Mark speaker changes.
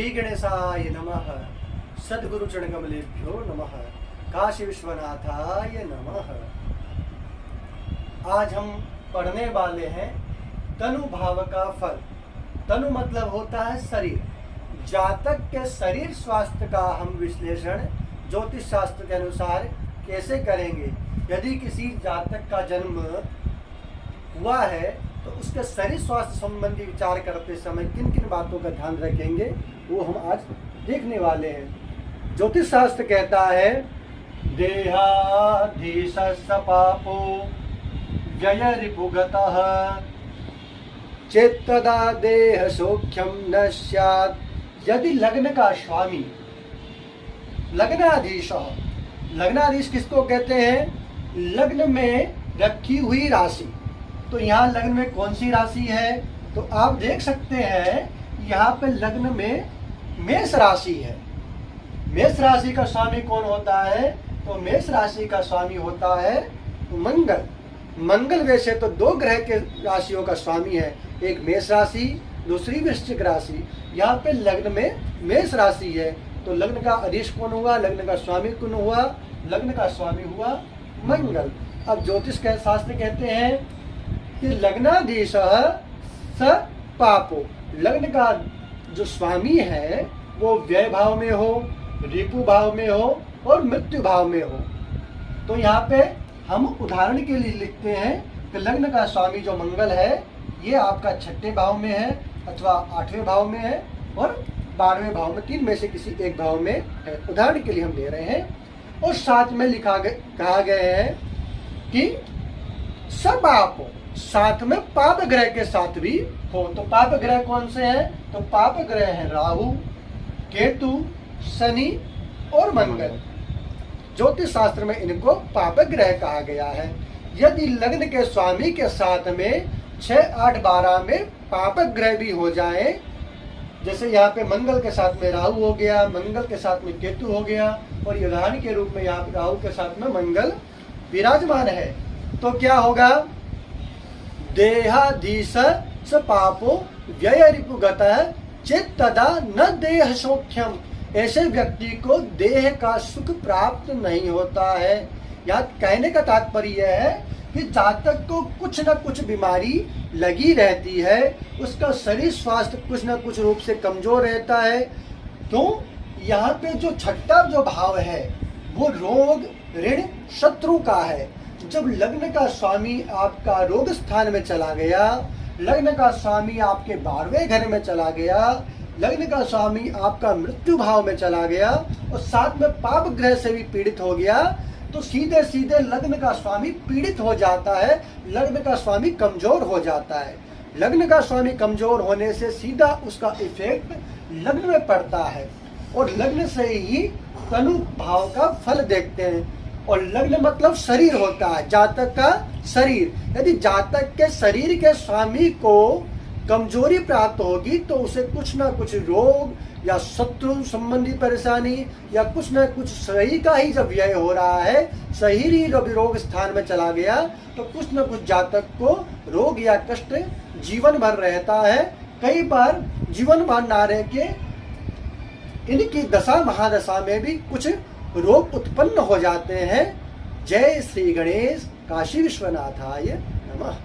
Speaker 1: श्री गणेशाय नमः। सद्गुरु चरणकमलेभ्यो नमः। काशी विश्वनाथाय नमः। आज हम पढ़ने वाले हैं तनु भाव का फल। तनु मतलब होता है शरीर। जातक के शरीर स्वास्थ्य का हम विश्लेषण ज्योतिष शास्त्र के अनुसार कैसे करेंगे। यदि किसी जातक का जन्म हुआ है तो उसके शरीर स्वास्थ्य संबंधी विचार करते समय किन किन बातों का ध्यान रखेंगे वो हम आज देखने वाले हैं। ज्योतिष शास्त्र कहता है देहाधीश पापो व्यय रिपुगतः चेत्तदा देह सौख्यम न स्यात्। यदि लग्न का स्वामी लग्नाधीश, लग्नाधीश किसको कहते हैं? लग्न में रखी हुई राशि। तो यहाँ लग्न में कौन सी राशि है? तो आप देख सकते हैं यहाँ पे लग्न में मेष राशि है। मेष राशि का स्वामी कौन होता है? तो मेष राशि का स्वामी होता है मंगल। मंगल वैसे तो दो ग्रह के राशियों का स्वामी है, एक मेष राशि दूसरी वृश्चिक राशि। यहाँ पे लग्न में मेष राशि है तो लग्न का अधीश कौन हुआ? लग्न का स्वामी कौन हुआ? लग्न का स्वामी हुआ मंगल। अब ज्योतिष के शास्त्र कहते हैं कि लग्नाधीश स पापो, लग्न का जो स्वामी है वो व्यय भाव में हो, रिपु भाव में हो और मृत्यु भाव में हो। तो यहाँ पे हम उदाहरण के लिए लिखते हैं कि लग्न का स्वामी जो मंगल है ये आपका 6ठे भाव में है अथवा 8वें भाव में है और 12वें भाव में, 3 में से किसी एक भाव में है। उदाहरण के लिए हम ले रहे हैं। और साथ में कहा गया है कि सब आप साथ में पाप ग्रह के साथ भी हो। तो पाप ग्रह कौन से हैं? तो पाप ग्रह है राहु, केतु, शनि और मंगल। ज्योतिष शास्त्र में इनको पाप ग्रह कहा गया है। यदि लग्न के स्वामी के साथ में 6, 8, 12 में पाप ग्रह भी हो जाए, जैसे यहाँ पे मंगल के साथ में राहु हो गया, मंगल के साथ में केतु हो गया और उदाहरण के रूप में यहाँ पे राहु के साथ में मंगल विराजमान है, तो क्या होगा? देहाधीश स पापो व्यय रिपुगतः चेत्तदा न देह सौख्यम। ऐसे व्यक्ति को देह का सुख प्राप्त नहीं होता है। यहाँ कहने का तात्पर्य है कि जातक को कुछ न कुछ बीमारी लगी रहती है, उसका शरीर स्वास्थ्य कुछ न कुछ रूप से कमजोर रहता है। तो यहाँ पे जो 6ठा जो भाव है वो रोग, ऋण, शत्रु का है। जब लग्न का स्वामी आपका रोग स्थान में चला गया, लग्न का स्वामी आपके 12वें घर में चला गया, लग्न का स्वामी आपका मृत्यु भाव में चला गया और साथ में पाप ग्रह से भी पीड़ित हो गया, तो सीधे सीधे लग्न का स्वामी पीड़ित हो जाता है, लग्न का स्वामी कमजोर हो जाता है। लग्न का स्वामी कमजोर होने से सीधा उसका इफेक्ट लग्न में पड़ता है और लग्न से ही तनु भाव का फल देखते हैं। और लग्न मतलब शरीर होता है, जातक का शरीर। यदि जातक के शरीर के स्वामी को कमजोरी प्राप्त होगी तो उसे कुछ ना कुछ रोग या शत्रु संबंधी परेशानी या कुछ ना कुछ शरीर का ही जब व्यय हो रहा है, शरीर ही जब रोग स्थान में चला गया तो कुछ ना कुछ जातक को रोग या कष्ट जीवन भर रहता है। कई बार जीवन भर ना रह के इनकी दशा महादशा में भी कुछ रोग उत्पन्न हो जाते हैं। जय श्री गणेश। काशी विश्वनाथाय नमः।